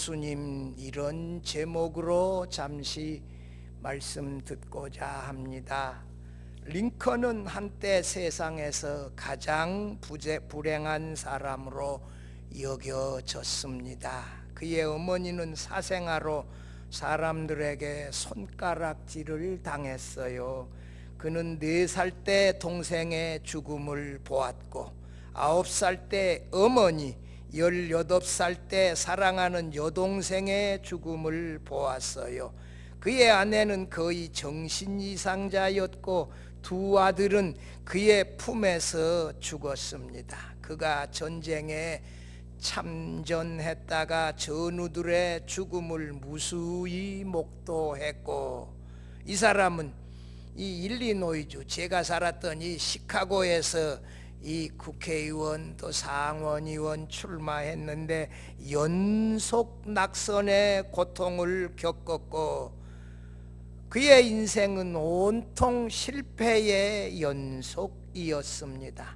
예수님 이런 제목으로 잠시 말씀 듣고자 합니다. 링컨은 한때 세상에서 가장 불행한 사람으로 여겨졌습니다. 그의 어머니는 사생아로 사람들에게 손가락질을 당했어요. 그는 4살 때 동생의 죽음을 보았고 9살 때 어머니, 18살 때 사랑하는 여동생의 죽음을 보았어요. 그의 아내는 거의 정신이상자였고 2 아들은 그의 품에서 죽었습니다. 그가 전쟁에 참전했다가 전우들의 죽음을 무수히 목도했고, 이 사람은 이 일리노이주, 제가 살았던 이 시카고에서 이 국회의원 또 상원의원 출마했는데 연속 낙선의 고통을 겪었고, 그의 인생은 온통 실패의 연속이었습니다.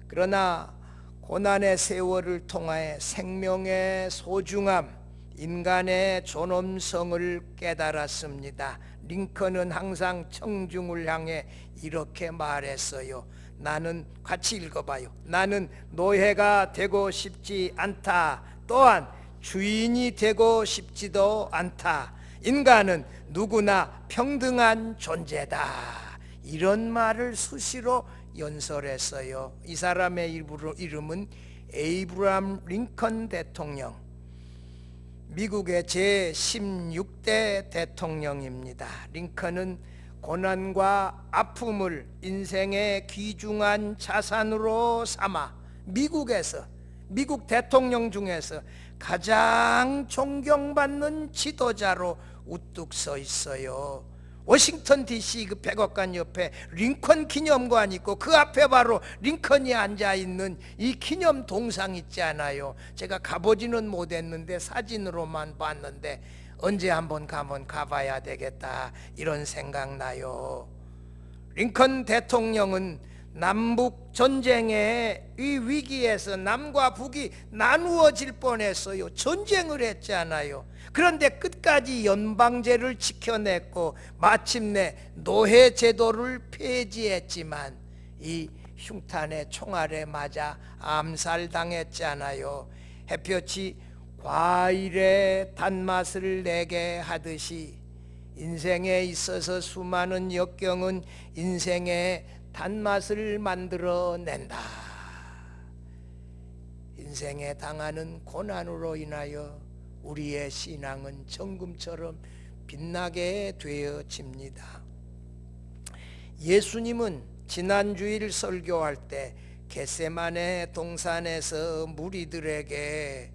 그러나 고난의 세월을 통하여 생명의 소중함, 인간의 존엄성을 깨달았습니다. 링컨은 항상 청중을 향해 이렇게 말했어요. 나는, 같이 읽어봐요. 나는 노예가 되고 싶지 않다. 또한 주인이 되고 싶지도 않다. 인간은 누구나 평등한 존재다. 이런 말을 수시로 연설했어요. 이 사람의 이름은 에이브라함 링컨 대통령, 미국의 제16대 대통령입니다. 링컨은 고난과 아픔을 인생의 귀중한 자산으로 삼아 미국 대통령 중에서 가장 존경받는 지도자로 우뚝 서 있어요. 워싱턴 DC 그 백악관 옆에 링컨 기념관 있고 그 앞에 바로 링컨이 앉아있는 이 기념 동상 있지 않아요? 제가 가보지는 못했는데 사진으로만 봤는데 언제 한번 가봐야 되겠다 이런 생각 나요. 링컨 대통령은 남북 전쟁의 이 위기에서 남과 북이 나누어질 뻔했어요. 전쟁을 했잖아요. 그런데 끝까지 연방제를 지켜냈고 마침내 노예 제도를 폐지했지만 이 흉탄의 총알에 맞아 암살당했잖아요. 햇볕이 과일의 단맛을 내게 하듯이 인생에 있어서 수많은 역경은 인생의 단맛을 만들어낸다. 인생에 당하는 고난으로 인하여 우리의 신앙은 정금처럼 빛나게 되어집니다. 예수님은 지난주일 설교할 때 겟세마네 동산에서 무리들에게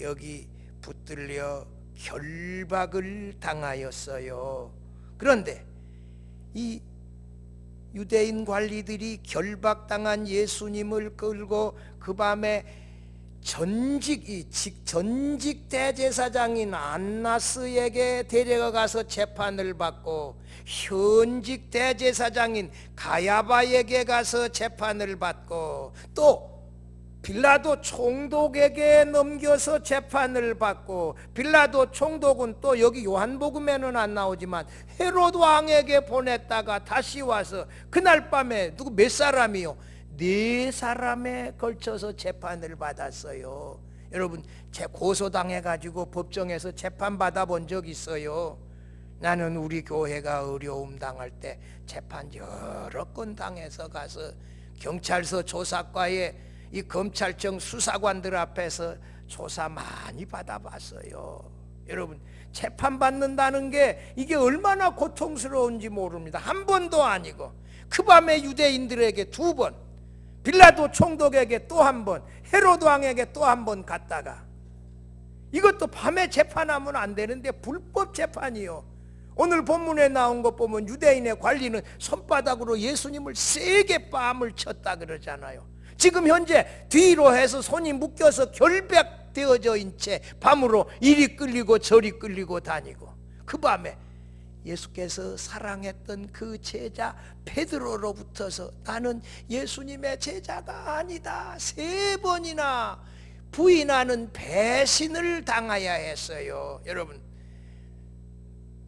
여기 붙들려 결박을 당하였어요. 그런데 이 유대인 관리들이 결박당한 예수님을 끌고 그 밤에 전직 대제사장인 안나스에게 데려가서 재판을 받고 현직 대제사장인 가야바에게 가서 재판을 받고 또 빌라도 총독에게 넘겨서 재판을 받고 빌라도 총독은 또 여기 요한복음에는 안 나오지만 헤롯 왕에게 보냈다가 다시 와서 그날 밤에 누구 몇 사람이요? 4사람에 걸쳐서 재판을 받았어요. 여러분, 고소당해가지고 법정에서 재판 받아본 적 있어요? 나는 우리 교회가 어려움 당할 때 재판 여러 건 당해서 가서 경찰서 조사과에 이 검찰청 수사관들 앞에서 조사 많이 받아봤어요. 여러분, 재판받는다는 게 이게 얼마나 고통스러운지 모릅니다. 한 번도 아니고 그 밤에 유대인들에게 2번, 빌라도 총독에게 또 한 번, 헤롯 왕에게 또 한 번 갔다가, 이것도 밤에 재판하면 안 되는데 불법 재판이요. 오늘 본문에 나온 것 보면 유대인의 관리는 손바닥으로 예수님을 세게 뺨을 쳤다 그러잖아요. 지금 현재 뒤로 해서 손이 묶여서 결박되어져 있는 채 밤으로 이리 끌리고 저리 끌리고 다니고, 그 밤에 예수께서 사랑했던 그 제자 베드로로부터서 나는 예수님의 제자가 아니다 3번이나 부인하는 배신을 당해야 했어요. 여러분,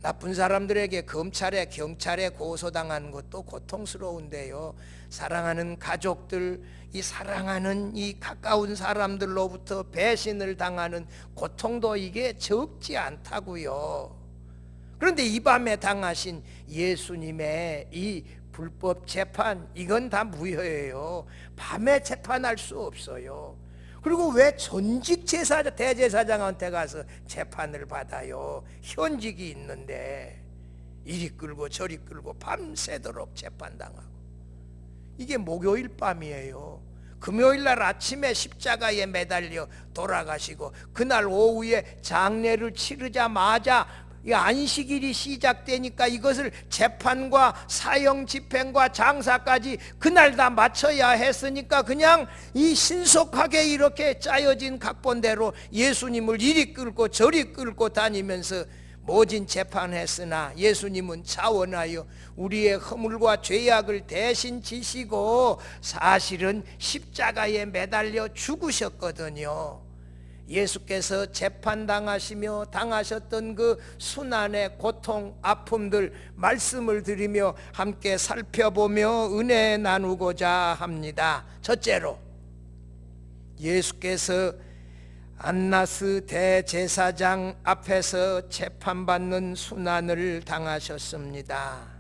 나쁜 사람들에게 검찰에 경찰에 고소당하는 것도 고통스러운데요, 사랑하는 가족들, 이 사랑하는 이 가까운 사람들로부터 배신을 당하는 고통도 이게 적지 않다고요. 그런데 이 밤에 당하신 예수님의 이 불법 재판, 이건 다 무효예요. 밤에 재판할 수 없어요. 그리고 왜 전직 대제사장한테 가서 재판을 받아요? 현직이 있는데 이리 끌고 저리 끌고 밤새도록 재판당하고. 이게 목요일 밤이에요. 금요일 날 아침에 십자가에 매달려 돌아가시고 그날 오후에 장례를 치르자마자 이 안식일이 시작되니까 이것을 재판과 사형 집행과 장사까지 그날 다 마쳐야 했으니까 그냥 이 신속하게 이렇게 짜여진 각본대로 예수님을 이리 끌고 저리 끌고 다니면서 모진 재판했으나 예수님은 차원하여 우리의 허물과 죄악을 대신 지시고 사실은 십자가에 매달려 죽으셨거든요. 예수께서 재판당하시며 당하셨던 그 순환의 고통, 아픔들 말씀을 드리며 함께 살펴보며 은혜 나누고자 합니다. 첫째로, 예수께서 안나스 대제사장 앞에서 재판받는 순환을 당하셨습니다.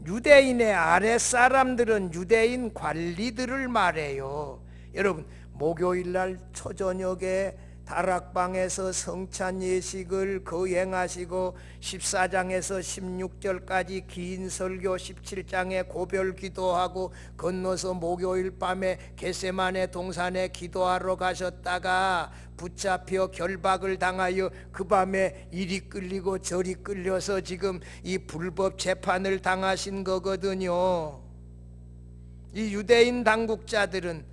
유대인의 아랫사람들은 유대인 관리들을 말해요. 여러분, 목요일날 초저녁에 다락방에서 성찬 예식을 거행하시고 14장에서 16절까지 긴 설교, 17장에 고별 기도하고 건너서 목요일 밤에 겟세마네 동산에 기도하러 가셨다가 붙잡혀 결박을 당하여 그 밤에 이리 끌리고 저리 끌려서 지금 이 불법 재판을 당하신 거거든요. 이 유대인 당국자들은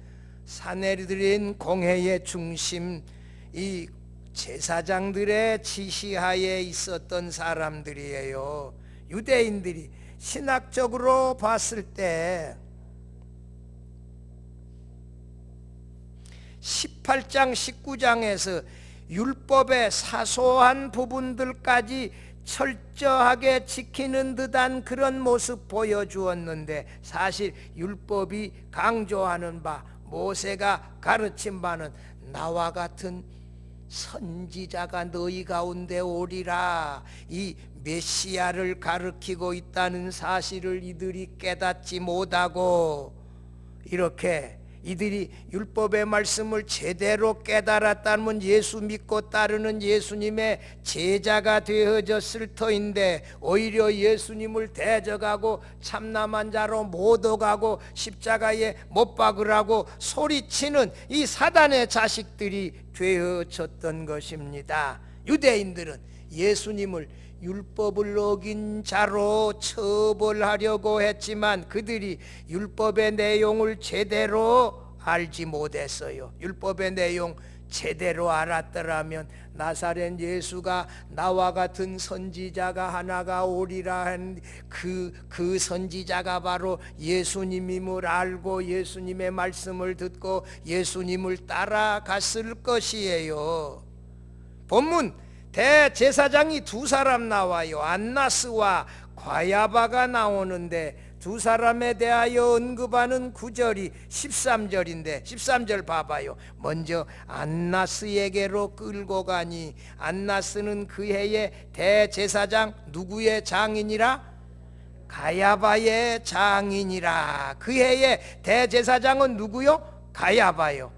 사내들인 공회의 중심, 이 제사장들의 지시하에 있었던 사람들이에요. 유대인들이 신학적으로 봤을 때 18장 19장에서 율법의 사소한 부분들까지 철저하게 지키는 듯한 그런 모습 보여주었는데, 사실 율법이 강조하는 바, 모세가 가르친 바는 나와 같은 선지자가 너희 가운데 오리라, 이 메시아를 가르치고 있다는 사실을 이들이 깨닫지 못하고, 이렇게 이들이 율법의 말씀을 제대로 깨달았다면 예수 믿고 따르는 예수님의 제자가 되어졌을 터인데, 오히려 예수님을 대적하고 참남한 자로 모독하고 십자가에 못 박으라고 소리치는 이 사단의 자식들이 되어졌던 것입니다. 유대인들은 예수님을 율법을 어긴 자로 처벌하려고 했지만 그들이 율법의 내용을 제대로 알지 못했어요. 율법의 내용 제대로 알았더라면 나사렛 예수가 나와 같은 선지자가 하나가 오리라 한 그 선지자가 바로 예수님임을 알고 예수님의 말씀을 듣고 예수님을 따라갔을 것이에요. 본문 대제사장이 두 사람 나와요. 안나스와 과야바가 나오는데 두 사람에 대하여 언급하는 구절이 13절인데 13절 봐봐요. 먼저 안나스에게로 끌고 가니, 안나스는 그 해의 대제사장 누구의 장인이라? 가야바의 장인이라. 그 해의 대제사장은 누구요? 가야바요.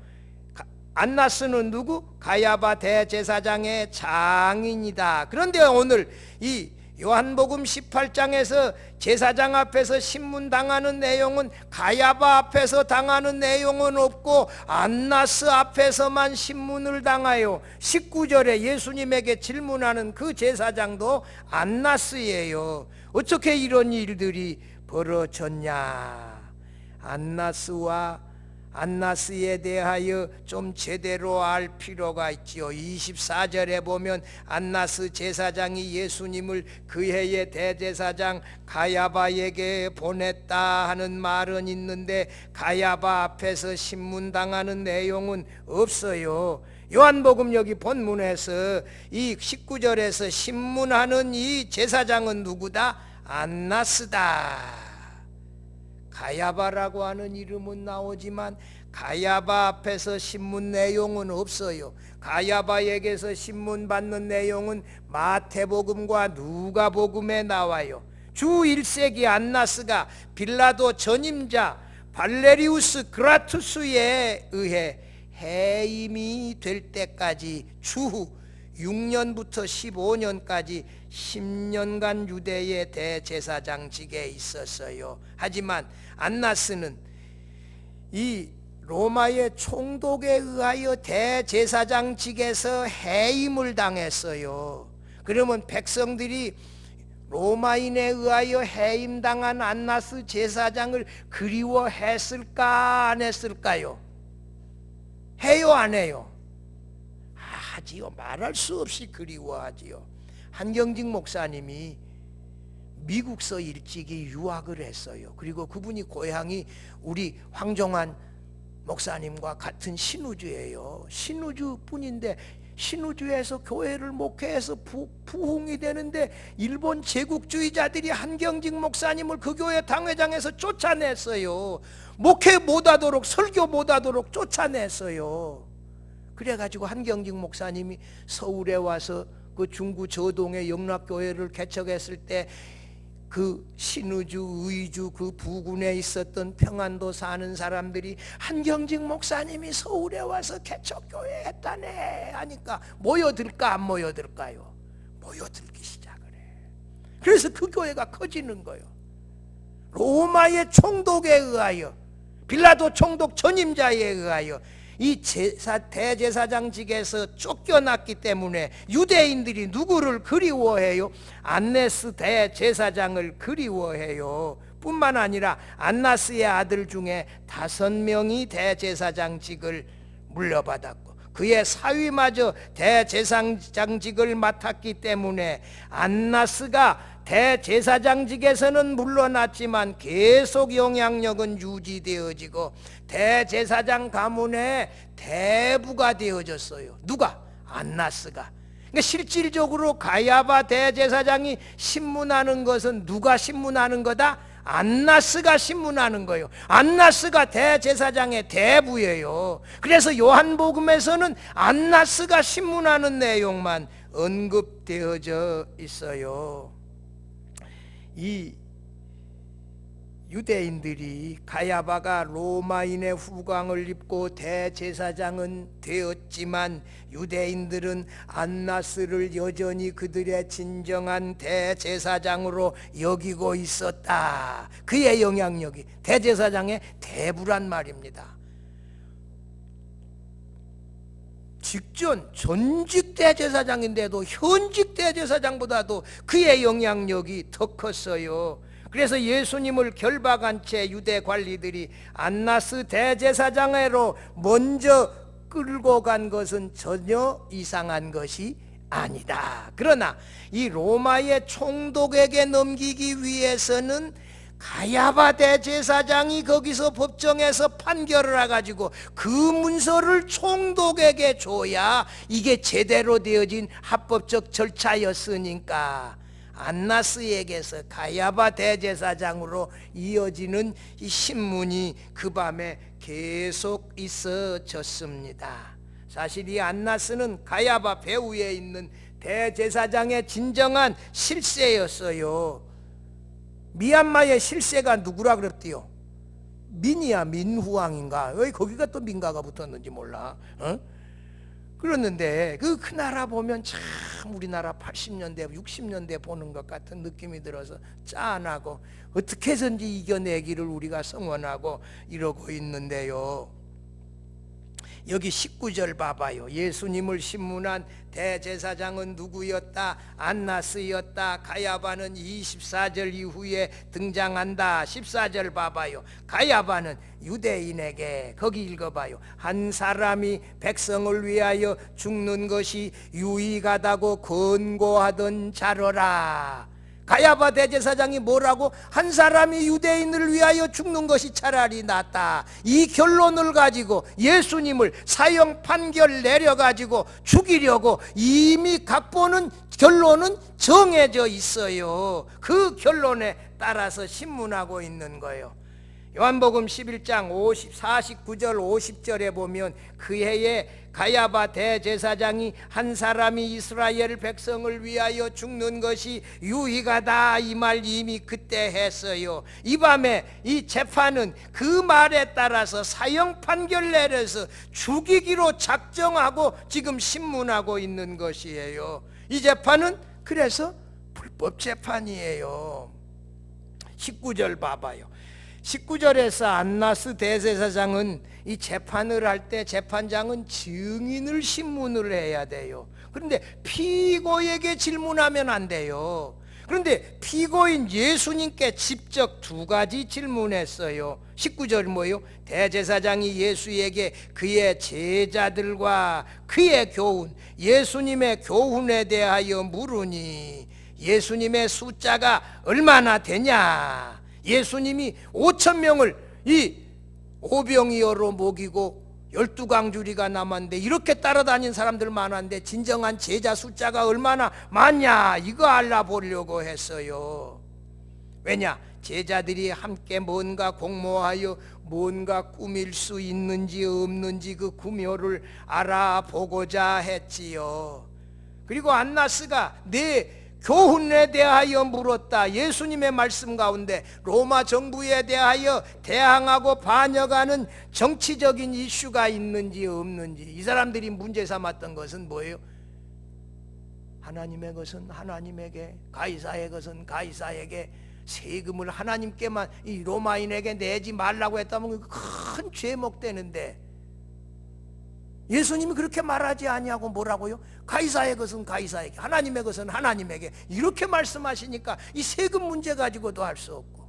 안나스는 누구? 가야바 대제사장의 장인이다. 그런데 오늘 이 요한복음 18장에서 제사장 앞에서 신문당하는 내용은 가야바 앞에서 당하는 내용은 없고 안나스 앞에서만 신문을 당하여 19절에 예수님에게 질문하는 그 제사장도 안나스예요. 어떻게 이런 일들이 벌어졌냐? 안나스와 안나스에 대하여 좀 제대로 알 필요가 있지요. 24절에 보면 안나스 제사장이 예수님을 그 해의 대제사장 가야바에게 보냈다 하는 말은 있는데 가야바 앞에서 신문당하는 내용은 없어요. 요한복음 여기 본문에서 이 19절에서 신문하는 이 제사장은 누구다? 안나스다. 가야바라고 하는 이름은 나오지만 가야바 앞에서 신문 내용은 없어요. 가야바에게서 신문 받는 내용은 마태복음과 누가복음에 나와요. 주 1세기 안나스가 빌라도 전임자 발레리우스 그라투스에 의해 해임이 될 때까지 추후 6년부터 15년까지 10년간 유대의 대제사장직에 있었어요. 하지만 안나스는 이 로마의 총독에 의하여 대제사장직에서 해임을 당했어요. 그러면 백성들이 로마인에 의하여 해임당한 안나스 제사장을 그리워했을까 안 했을까요? 해요 안 해요? 하지요. 말할 수 없이 그리워하지요. 한경직 목사님이 미국서 일찍이 유학을 했어요. 그리고 그분이 고향이 우리 황정환 목사님과 같은 신우주예요. 신우주 뿐인데 신우주에서 교회를 목회해서 부흥이 되는데 일본 제국주의자들이 한경직 목사님을 그 교회 당회장에서 쫓아냈어요. 목회 못하도록 설교 못하도록 쫓아냈어요. 그래가지고 한경직 목사님이 서울에 와서 그 중구 저동의 영락교회를 개척했을 때 그 신우주, 의주 그 부군에 있었던 평안도 사는 사람들이 한경직 목사님이 서울에 와서 개척교회 했다네 하니까 모여들까 안 모여들까요? 모여들기 시작을 해. 그래서 그 교회가 커지는 거예요. 로마의 총독에 의하여, 빌라도 총독 전임자에 의하여 이 대제사장직에서 쫓겨났기 때문에 유대인들이 누구를 그리워해요? 안나스 대제사장을 그리워해요. 뿐만 아니라 안나스의 아들 중에 5명이 대제사장직을 물려받았고 그의 사위마저 대제사장직을 맡았기 때문에 안나스가 대제사장직에서는 물러났지만 계속 영향력은 유지되어지고 대제사장 가문의 대부가 되어졌어요. 누가? 안나스가. 그러니까 실질적으로 가야바 대제사장이 신문하는 것은 누가 신문하는 거다? 안나스가 신문하는 거예요. 안나스가 대제사장의 대부예요. 그래서 요한복음에서는 안나스가 신문하는 내용만 언급되어져 있어요. 이 유대인들이 가야바가 로마인의 후광을 입고 대제사장은 되었지만 유대인들은 안나스를 여전히 그들의 진정한 대제사장으로 여기고 있었다. 그의 영향력이 대제사장의 대부란 말입니다. 직전 전직 대제사장인데도 현직 대제사장보다도 그의 영향력이 더 컸어요. 그래서 예수님을 결박한 채 유대 관리들이 안나스 대제사장으로 먼저 끌고 간 것은 전혀 이상한 것이 아니다. 그러나 이 로마의 총독에게 넘기기 위해서는 가야바 대제사장이 거기서 법정에서 판결을 해가지고 그 문서를 총독에게 줘야 이게 제대로 되어진 합법적 절차였으니까 안나스에게서 가야바 대제사장으로 이어지는 이 신문이 그 밤에 계속 있어졌습니다. 사실 이 안나스는 가야바 배후에 있는 대제사장의 진정한 실세였어요. 미얀마의 실세가 누구라 그랬대요? 민이야. 민후왕인가? 왜 거기가 또 민가가 붙었는지 몰라. 그랬는데 그 나라 보면 참 우리나라 80년대 60년대 보는 것 같은 느낌이 들어서 짠하고 어떻게 해서든지 이겨내기를 우리가 성원하고 이러고 있는데요. 여기 19절 봐봐요. 예수님을 신문한 대제사장은 누구였다? 안나스였다. 가야바는 24절 이후에 등장한다. 14절 봐봐요. 가야바는 유대인에게, 거기 읽어봐요. 한 사람이 백성을 위하여 죽는 것이 유익하다고 권고하던 자로라. 가야바 대제사장이 뭐라고? 한 사람이 유대인을 위하여 죽는 것이 차라리 낫다. 이 결론을 가지고 예수님을 사형 판결 내려가지고 죽이려고 이미 각본은, 결론은 정해져 있어요. 그 결론에 따라서 신문하고 있는 거예요. 요한복음 11장 49절 50절에 보면 그 해에 가야바 대제사장이 한 사람이 이스라엘 백성을 위하여 죽는 것이 유익하다, 이 말 이미 그때 했어요. 이 밤에 이 재판은 그 말에 따라서 사형 판결 내려서 죽이기로 작정하고 지금 신문하고 있는 것이에요. 이 재판은 그래서 불법 재판이에요. 19절 봐봐요. 19절에서 안나스 대제사장은 이 재판을 할 때 재판장은 증인을 신문을 해야 돼요. 그런데 피고에게 질문하면 안 돼요. 그런데 피고인 예수님께 직접 두 가지 질문했어요. 19절 뭐예요? 대제사장이 예수에게 그의 제자들과 그의 교훈, 예수님의 교훈에 대하여 물으니 예수님의 숫자가 얼마나 되냐? 예수님이 5,000명을 이 오병이어로 먹이고 12강주리가 남았는데 이렇게 따라다닌 사람들 많았는데 진정한 제자 숫자가 얼마나 많냐, 이거 알아보려고 했어요. 왜냐? 제자들이 함께 뭔가 공모하여 뭔가 꾸밀 수 있는지 없는지 그 구묘를 알아보고자 했지요. 그리고 안나스가 내 교훈에 대하여 물었다. 예수님의 말씀 가운데 로마 정부에 대하여 대항하고 반역하는 정치적인 이슈가 있는지 없는지, 이 사람들이 문제 삼았던 것은 뭐예요? 하나님의 것은 하나님에게, 가이사의 것은 가이사에게, 세금을 하나님께만, 이 로마인에게 내지 말라고 했다면 큰 죄목되는데 예수님이 그렇게 말하지 아니하고 뭐라고요? 가이사의 것은 가이사에게, 하나님의 것은 하나님에게, 이렇게 말씀하시니까 이 세금 문제 가지고도 할 수 없고.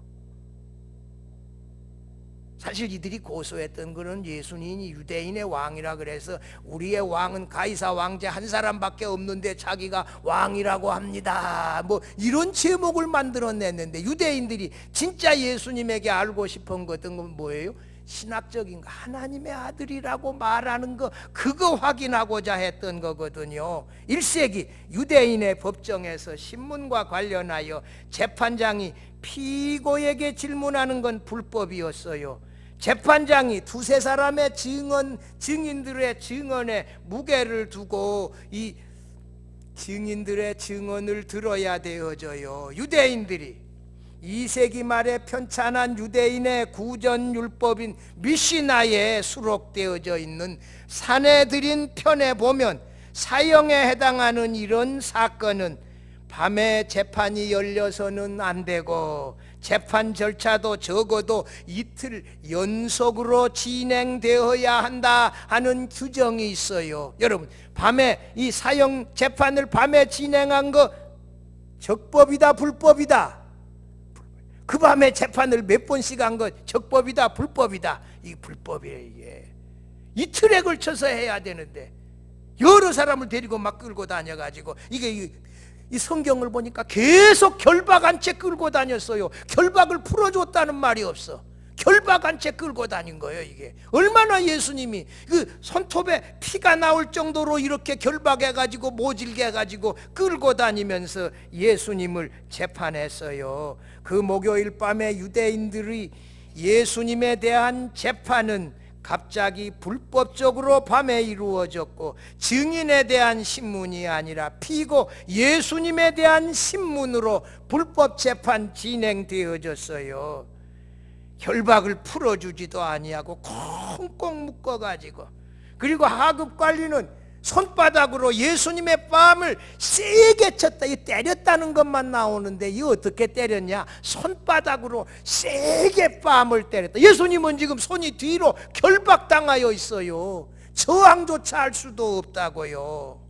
사실 이들이 고소했던 것은 예수님이 유대인의 왕이라 그래서 우리의 왕은 가이사 왕제 한 사람밖에 없는데 자기가 왕이라고 합니다, 뭐 이런 제목을 만들어냈는데, 유대인들이 진짜 예수님에게 알고 싶은 것은 뭐예요? 신학적인 거, 하나님의 아들이라고 말하는 거, 그거 확인하고자 했던 거거든요. 1세기 유대인의 법정에서 신문과 관련하여 재판장이 피고에게 질문하는 건 불법이었어요. 재판장이 두세 사람의 증인들의 증언에 무게를 두고 이 증인들의 증언을 들어야 되어져요. 유대인들이 2세기 말에 편찬한 유대인의 구전율법인 미시나에 수록되어져 있는 사내들인 편에 보면 사형에 해당하는 이런 사건은 밤에 재판이 열려서는 안 되고 재판 절차도 적어도 이틀 연속으로 진행되어야 한다 하는 규정이 있어요. 여러분, 밤에 이 사형 재판을 밤에 진행한 거 적법이다 불법이다? 그 밤에 재판을 몇 번씩 한 거 적법이다 불법이다? 이 불법이에요. 이게 이틀에 걸쳐서 해야 되는데 여러 사람을 데리고 막 끌고 다녀가지고, 이게 이 성경을 보니까 계속 결박한 채 끌고 다녔어요. 결박을 풀어줬다는 말이 없어. 결박한 채 끌고 다닌 거예요. 이게 얼마나 예수님이 그 손톱에 피가 나올 정도로 이렇게 결박해가지고 모질게 해가지고 끌고 다니면서 예수님을 재판했어요. 그 목요일 밤에 유대인들이 예수님에 대한 재판은 갑자기 불법적으로 밤에 이루어졌고, 증인에 대한 신문이 아니라 피고 예수님에 대한 신문으로 불법 재판 진행되어졌어요. 결박을 풀어주지도 아니하고 꽁꽁 묶어가지고, 그리고 하급 관리는 손바닥으로 예수님의 뺨을 세게 쳤다. 이 때렸다는 것만 나오는데 이 어떻게 때렸냐? 손바닥으로 세게 뺨을 때렸다. 예수님은 지금 손이 뒤로 결박당하여 있어요. 저항조차 할 수도 없다고요.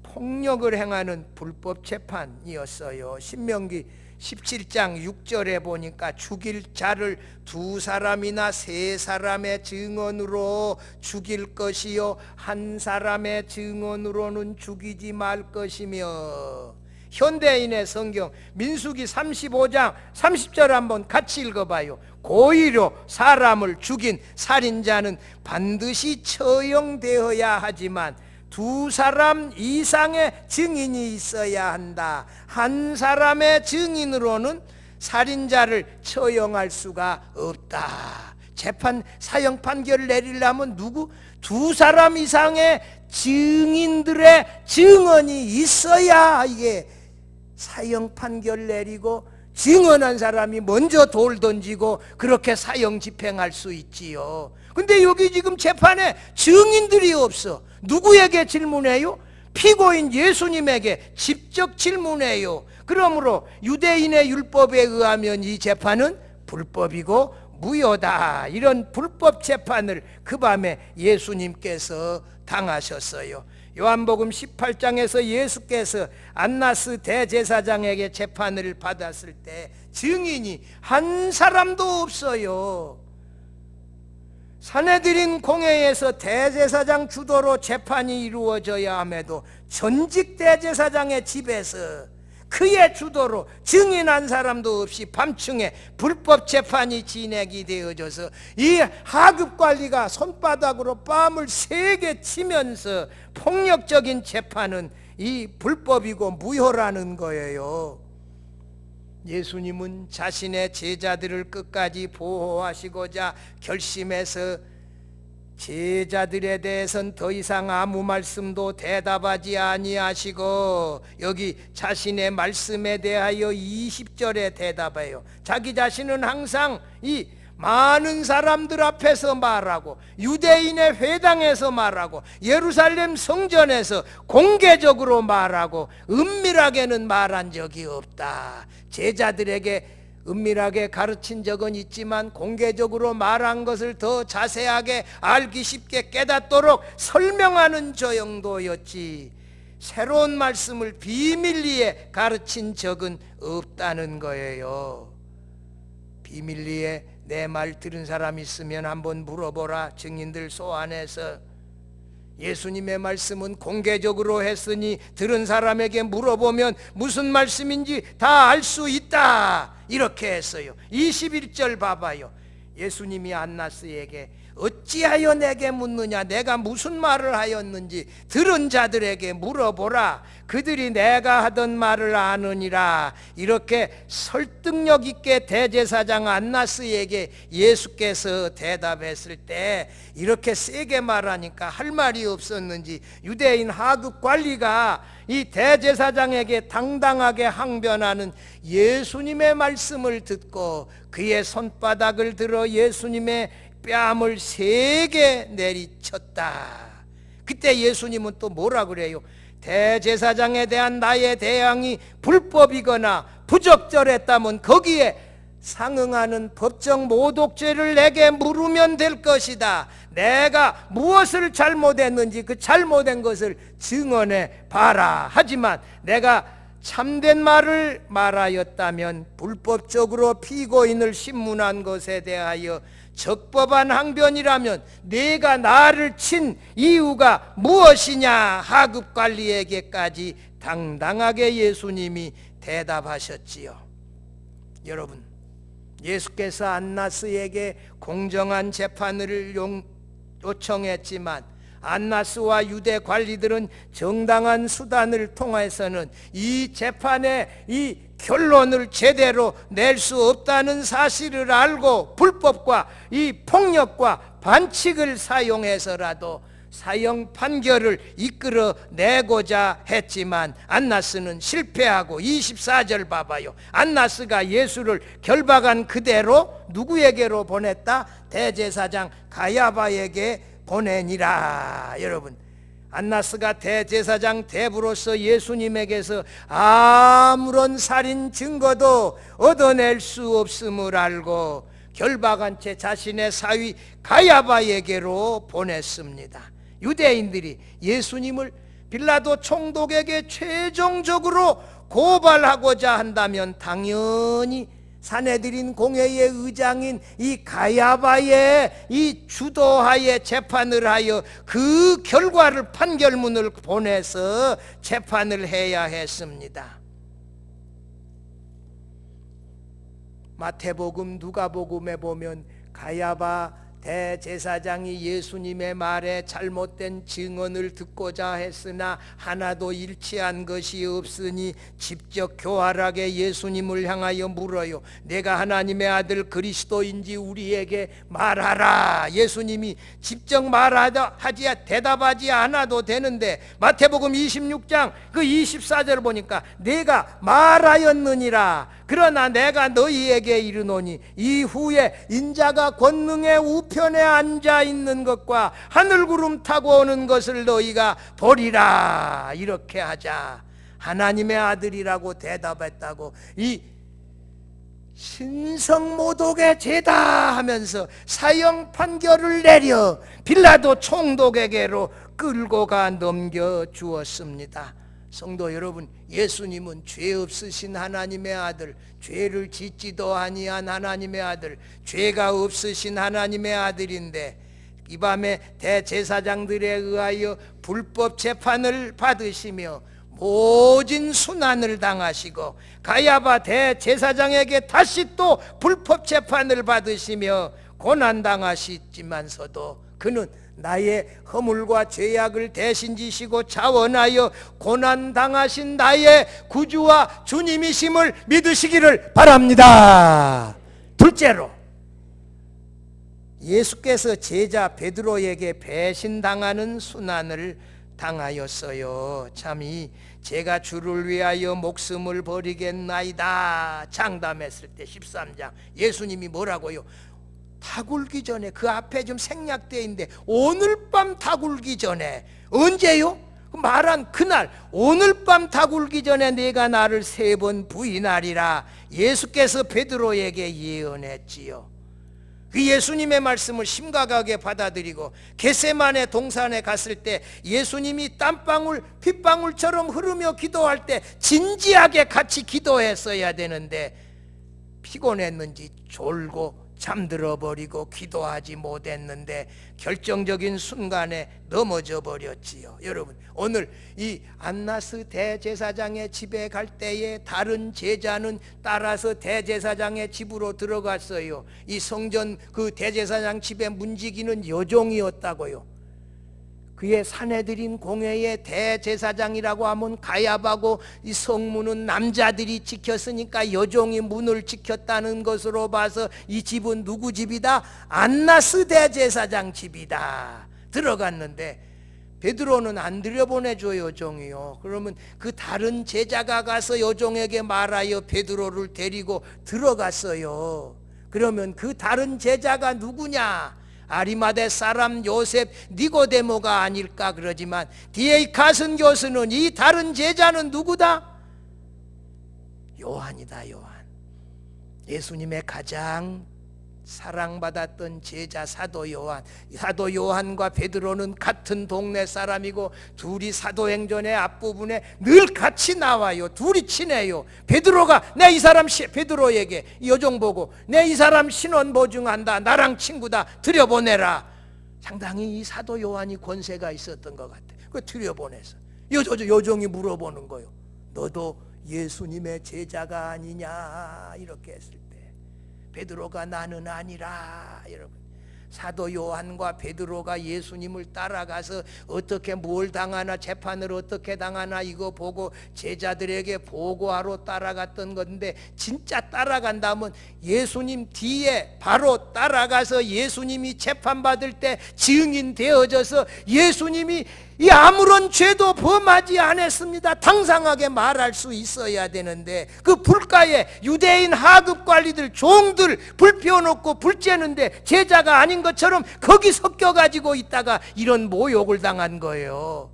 폭력을 행하는 불법 재판이었어요. 신명기 17장 6절에 보니까 죽일 자를 2사람이나 3사람의 증언으로 죽일 것이요 한 사람의 증언으로는 죽이지 말 것이며, 현대인의 성경 민수기 35장 30절 한번 같이 읽어봐요. 고의로 사람을 죽인 살인자는 반드시 처형되어야 하지만 2사람 이상의 증인이 있어야 한다. 한 사람의 증인으로는 살인자를 처형할 수가 없다. 재판 사형 판결을 내리려면 2사람 이상의 증인들의 증언이 있어야 이게 사형 판결 내리고 증언한 사람이 먼저 돌 던지고 그렇게 사형 집행할 수 있지요. 근데 여기 지금 재판에 증인들이 없어. 누구에게 질문해요? 피고인 예수님에게 직접 질문해요. 그러므로 유대인의 율법에 의하면 이 재판은 불법이고 무효다. 이런 불법 재판을 그 밤에 예수님께서 당하셨어요. 요한복음 18장에서 예수께서 안나스 대제사장에게 재판을 받았을 때 증인이 한 사람도 없어요. 산헤드린 공회에서 대제사장 주도로 재판이 이루어져야 함에도 전직 대제사장의 집에서 그의 주도로 증인한 사람도 없이 밤중에 불법 재판이 진행이 되어져서 이 하급관리가 손바닥으로 뺨을 세게 치면서 폭력적인 재판은 이 불법이고 무효라는 거예요. 예수님은 자신의 제자들을 끝까지 보호하시고자 결심해서 제자들에 대해서는 더 이상 아무 말씀도 대답하지 아니하시고 여기 자신의 말씀에 대하여 20절에 대답해요. 자기 자신은 항상 이 많은 사람들 앞에서 말하고 유대인의 회당에서 말하고 예루살렘 성전에서 공개적으로 말하고 은밀하게는 말한 적이 없다. 제자들에게 은밀하게 가르친 적은 있지만 공개적으로 말한 것을 더 자세하게 알기 쉽게 깨닫도록 설명하는 저 정도였지 새로운 말씀을 비밀리에 가르친 적은 없다는 거예요. 비밀리에 내 말 들은 사람 있으면 한번 물어보라. 증인들 소환해서 예수님의 말씀은 공개적으로 했으니 들은 사람에게 물어보면 무슨 말씀인지 다 알 수 있다. 이렇게 했어요. 21절 봐봐요. 예수님이 안나스에게 어찌하여 내게 묻느냐? 내가 무슨 말을 하였는지 들은 자들에게 물어보라. 그들이 내가 하던 말을 아느니라. 이렇게 설득력 있게 대제사장 안나스에게 예수께서 대답했을 때 이렇게 세게 말하니까 할 말이 없었는지 유대인 하급 관리가 이 대제사장에게 당당하게 항변하는 예수님의 말씀을 듣고 그의 손바닥을 들어 예수님의 뺨을 세게 내리쳤다. 그때 예수님은 또 뭐라 그래요? 대제사장에 대한 나의 대항이 불법이거나 부적절했다면 거기에 상응하는 법정 모독죄를 내게 물으면 될 것이다. 내가 무엇을 잘못했는지 그 잘못된 것을 증언해 봐라. 하지만 내가 참된 말을 말하였다면 불법적으로 피고인을 신문한 것에 대하여 적법한 항변이라면 네가 나를 친 이유가 무엇이냐? 하급관리에게까지 당당하게 예수님이 대답하셨지요. 여러분, 예수께서 안나스에게 공정한 재판을 요청했지만 안나스와 유대 관리들은 정당한 수단을 통해서는 이 재판의 이 결론을 제대로 낼 수 없다는 사실을 알고 불법과 이 폭력과 반칙을 사용해서라도 사형 판결을 이끌어내고자 했지만 안나스는 실패하고 24절 봐봐요. 안나스가 예수를 결박한 그대로 누구에게로 보냈다? 대제사장 가야바에게 보내니라. 여러분, 안나스가 대제사장 대부로서 예수님에게서 아무런 살인 증거도 얻어낼 수 없음을 알고 결박한 채 자신의 사위 가야바에게로 보냈습니다. 유대인들이 예수님을 빌라도 총독에게 최종적으로 고발하고자 한다면 당연히 사내들인 공회의 의장인 이 가야바의 이 주도하에 재판을 하여 그 결과를 판결문을 보내서 재판을 해야 했습니다. 마태복음, 누가복음에 보면 가야바 대제사장이 예수님의 말에 잘못된 증언을 듣고자 했으나 하나도 일치한 것이 없으니 직접 교활하게 예수님을 향하여 물어요. 내가 하나님의 아들 그리스도인지 우리에게 말하라. 예수님이 직접 말하지 대답하지 않아도 되는데 마태복음 26장 그 24절 보니까 내가 말하였느니라. 그러나 내가 너희에게 이르노니 이후에 인자가 권능의 우편에 앉아 있는 것과 하늘구름 타고 오는 것을 너희가 보리라. 이렇게 하자. 하나님의 아들이라고 대답했다고 이 신성모독의 죄다 하면서 사형 판결을 내려 빌라도 총독에게로 끌고 가 넘겨주었습니다. 성도 여러분, 예수님은 죄 없으신 하나님의 아들, 죄를 짓지도 아니한 하나님의 아들, 죄가 없으신 하나님의 아들인데 이 밤에 대제사장들에 의하여 불법 재판을 받으시며 모진 순환을 당하시고 가야바 대제사장에게 다시 또 불법 재판을 받으시며 고난당하시지만서도 그는 나의 허물과 죄악을 대신 지시고 자원하여 고난당하신 나의 구주와 주님이심을 믿으시기를 바랍니다. 둘째로, 예수께서 제자 베드로에게 배신당하는 순환을 당하였어요. 참이 제가 주를 위하여 목숨을 버리겠나이다 장담했을 때 13장 예수님이 뭐라고요? 다 굴기 전에, 그 앞에 좀 생략되어 있는데 오늘 밤 다 굴기 전에, 언제요? 말한 그날, 오늘 밤 다 굴기 전에 네가 나를 3번 부인하리라 예수께서 베드로에게 예언했지요. 그 예수님의 말씀을 심각하게 받아들이고 겟세마네 동산에 갔을 때 예수님이 땀방울 핏방울처럼 흐르며 기도할 때 진지하게 같이 기도했어야 되는데 피곤했는지 졸고 잠들어 버리고 기도하지 못했는데 결정적인 순간에 넘어져 버렸지요. 여러분, 오늘 이 안나스 대제사장의 집에 갈 때에 다른 제자는 따라서 대제사장의 집으로 들어갔어요. 이 성전 그 대제사장 집에 문지기는 여종이었다고요. 그의 사내들인 공회의 대제사장이라고 하면 가야바고 이 성문은 남자들이 지켰으니까 여종이 문을 지켰다는 것으로 봐서 이 집은 누구 집이다? 안나스 대제사장 집이다. 들어갔는데 베드로는 안 들여보내줘 여종이요. 그러면 그 다른 제자가 가서 여종에게 말하여 베드로를 데리고 들어갔어요. 그러면 그 다른 제자가 누구냐? 아리마대 사람 요셉 니고데모가 아닐까 그러지만 뒤에 가슨 교수는 이 다른 제자는 누구다? 요한이다. 요한. 예수님의 가장 사랑받았던 제자 사도 요한. 사도 요한과 베드로는 같은 동네 사람이고 둘이 사도행전의 앞부분에 늘 같이 나와요. 둘이 친해요. 베드로가 내 이 사람 베드로에게 여종 보고 내 이 사람 신원 보증한다. 나랑 친구다. 들여보내라. 상당히 이 사도 요한이 권세가 있었던 것 같아. 그 들여보내서 여종이 물어보는 거요. 너도 예수님의 제자가 아니냐 이렇게 했을 때 베드로가 나는 아니라. 여러분, 사도 요한과 베드로가 예수님을 따라가서 어떻게 뭘 당하나 재판을 어떻게 당하나 이거 보고 제자들에게 보고하러 따라갔던 건데 진짜 따라간다면 예수님 뒤에 바로 따라가서 예수님이 재판받을 때 증인 되어져서 예수님이 이 아무런 죄도 범하지 않았습니다 당당하게 말할 수 있어야 되는데 그 불가에 유대인 하급 관리들 종들 불 피워놓고 불 쬐는데 제자가 아닌 것처럼 거기 섞여가지고 있다가 이런 모욕을 당한 거예요.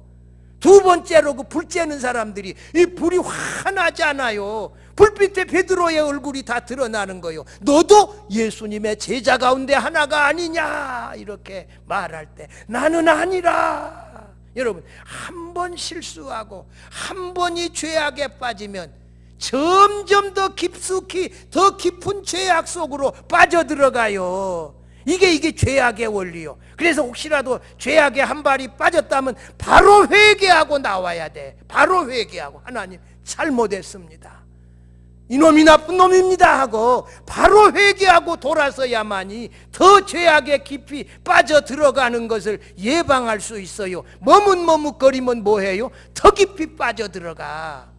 두 번째로 그 불 쬐는 사람들이 이 불이 환하잖아요. 불빛에 베드로의 얼굴이 다 드러나는 거예요. 너도 예수님의 제자 가운데 하나가 아니냐 이렇게 말할 때 나는 아니라. 여러분, 한 번 실수하고 한 번이 죄악에 빠지면 점점 더 깊숙이 더 깊은 죄악 속으로 빠져들어가요. 이게 죄악의 원리요. 그래서 혹시라도 죄악에 한 발이 빠졌다면 바로 회개하고 나와야 돼. 바로 회개하고, 하나님 잘못했습니다, 이놈이 나쁜 놈입니다 하고 바로 회개하고 돌아서야만이 더 죄악에 깊이 빠져들어가는 것을 예방할 수 있어요. 머뭇머뭇거리면 뭐해요? 더 깊이 빠져들어가.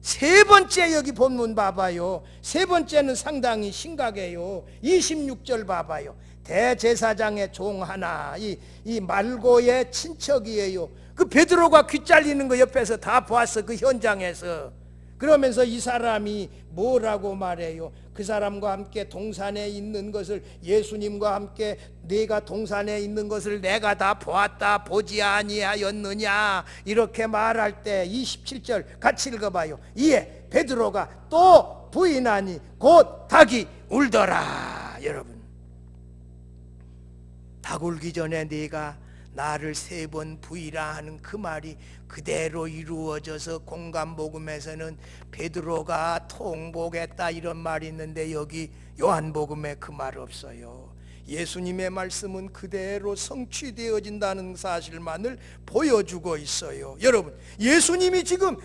세 번째, 여기 본문 봐봐요. 세 번째는 상당히 심각해요. 26절 봐봐요. 대제사장의 종 하나, 이 말고의 친척이에요. 그 베드로가 귀 잘리는 거 옆에서 다 보았어, 그 현장에서. 그러면서 이 사람이 뭐라고 말해요? 그 사람과 함께 동산에 있는 것을, 예수님과 함께 네가 동산에 있는 것을 내가 다 보았다, 보지 아니하였느냐, 이렇게 말할 때 27절 같이 읽어봐요. 이에 베드로가 또 부인하니 곧 닭이 울더라. 여러분, 닭 울기 전에 네가 나를 3번 부이라 하는 그 말이 그대로 이루어져서 공간복음에서는 베드로가 통곡했다 이런 말이 있는데 여기 요한복음에 그 말 없어요. 예수님의 말씀은 그대로 성취되어진다는 사실만을 보여주고 있어요. 여러분, 예수님이 지금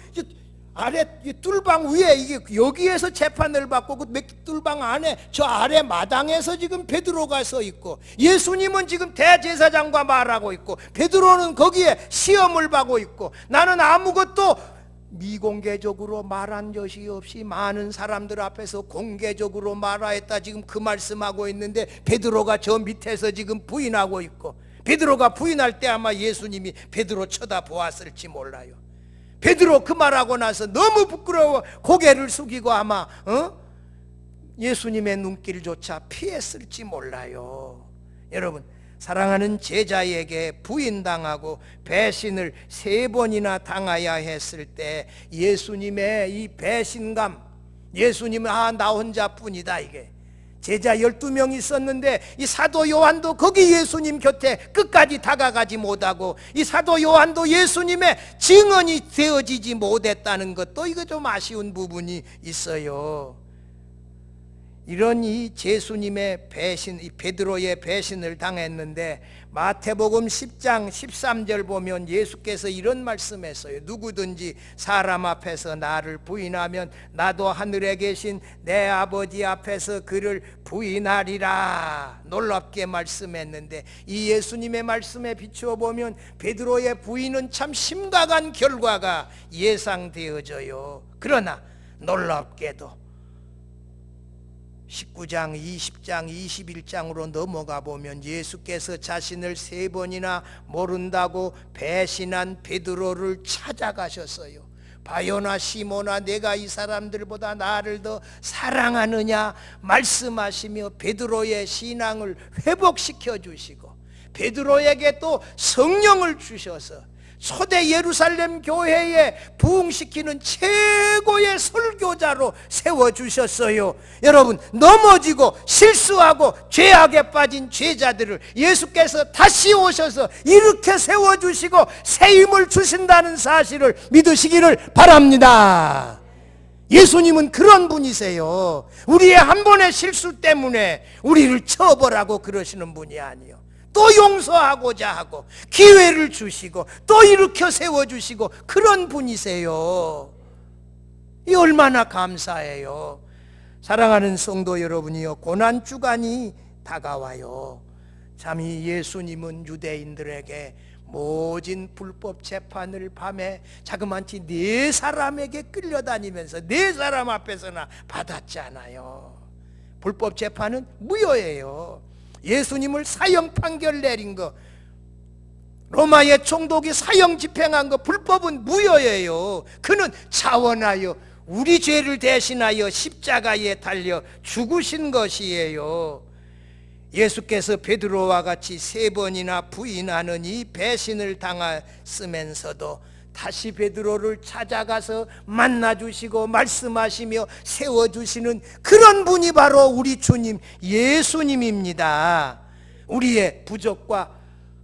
아래 뚫방 위에, 이게 여기에서 재판을 받고 그 뚫방 안에 저 아래 마당에서 지금 베드로가 서 있고, 예수님은 지금 대제사장과 말하고 있고, 베드로는 거기에 시험을 받고 있고, 나는 아무것도 미공개적으로 말한 것이 없이 많은 사람들 앞에서 공개적으로 말하였다, 지금 그 말씀하고 있는데 베드로가 저 밑에서 지금 부인하고 있고, 베드로가 부인할 때 아마 예수님이 베드로 쳐다보았을지 몰라요. 베드로 그 말하고 나서 너무 부끄러워 고개를 숙이고 아마 예수님의 눈길조차 피했을지 몰라요. 여러분, 사랑하는 제자에게 부인당하고 배신을 3번이나 당하야 했을 때 예수님의 이 배신감, 예수님은 나 혼자뿐이다, 이게 제자 12명 있었는데 이 사도 요한도 거기 예수님 곁에 끝까지 다가가지 못하고 이 사도 요한도 예수님의 증언이 되어지지 못했다는 것도 이거 좀 아쉬운 부분이 있어요. 이런 이 예수님의 배신, 이 베드로의 배신을 당했는데 마태복음 10장 13절 보면 예수께서 이런 말씀했어요. 누구든지 사람 앞에서 나를 부인하면 나도 하늘에 계신 내 아버지 앞에서 그를 부인하리라. 놀랍게 말씀했는데 이 예수님의 말씀에 비추어 보면 베드로의 부인은 참 심각한 결과가 예상되어져요. 그러나 놀랍게도 19장, 20장, 21장으로 넘어가 보면 예수께서 자신을 3번이나 모른다고 배신한 베드로를 찾아가셨어요. 바요나 시모나, 내가 이 사람들보다 나를 더 사랑하느냐 말씀하시며 베드로의 신앙을 회복시켜 주시고 베드로에게 또 성령을 주셔서 초대 예루살렘 교회에 부흥시키는 최고의 설교자로 세워주셨어요. 여러분, 넘어지고 실수하고 죄악에 빠진 죄자들을 예수께서 다시 오셔서 이렇게 세워주시고 새 힘을 주신다는 사실을 믿으시기를 바랍니다. 예수님은 그런 분이세요. 우리의 한 번의 실수 때문에 우리를 처벌하고 그러시는 분이 아니요, 또 용서하고자 하고 기회를 주시고 또 일으켜 세워주시고 그런 분이세요. 이 얼마나 감사해요. 사랑하는 성도 여러분이요, 고난주간이 다가와요. 참 이 예수님은 유대인들에게 모진 불법 재판을 밤에 자그마치 4사람에게 끌려다니면서 4사람 앞에서나 받았잖아요. 불법 재판은 무효예요. 예수님을 사형 판결 내린 거, 로마의 총독이 사형 집행한 거, 불법은 무효예요. 그는 자원하여 우리 죄를 대신하여 십자가에 달려 죽으신 것이에요. 예수께서 베드로와 같이 3번이나 부인하느니 배신을 당했으면서도 다시 베드로를 찾아가서 만나주시고 말씀하시며 세워주시는 그런 분이 바로 우리 주님 예수님입니다. 우리의 부족과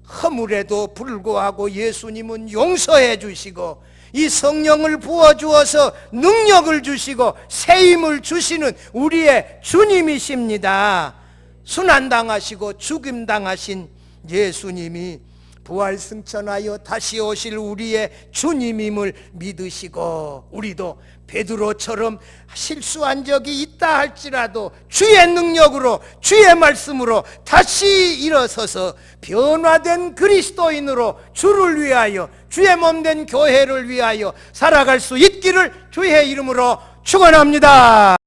허물에도 불구하고 예수님은 용서해 주시고 이 성령을 부어주어서 능력을 주시고 세임을 주시는 우리의 주님이십니다. 순환당하시고 죽임당하신 예수님이 부활승천하여 다시 오실 우리의 주님임을 믿으시고 우리도 베드로처럼 실수한 적이 있다 할지라도 주의 능력으로 주의 말씀으로 다시 일어서서 변화된 그리스도인으로 주를 위하여 주의 몸된 교회를 위하여 살아갈 수 있기를 주의 이름으로 축원합니다.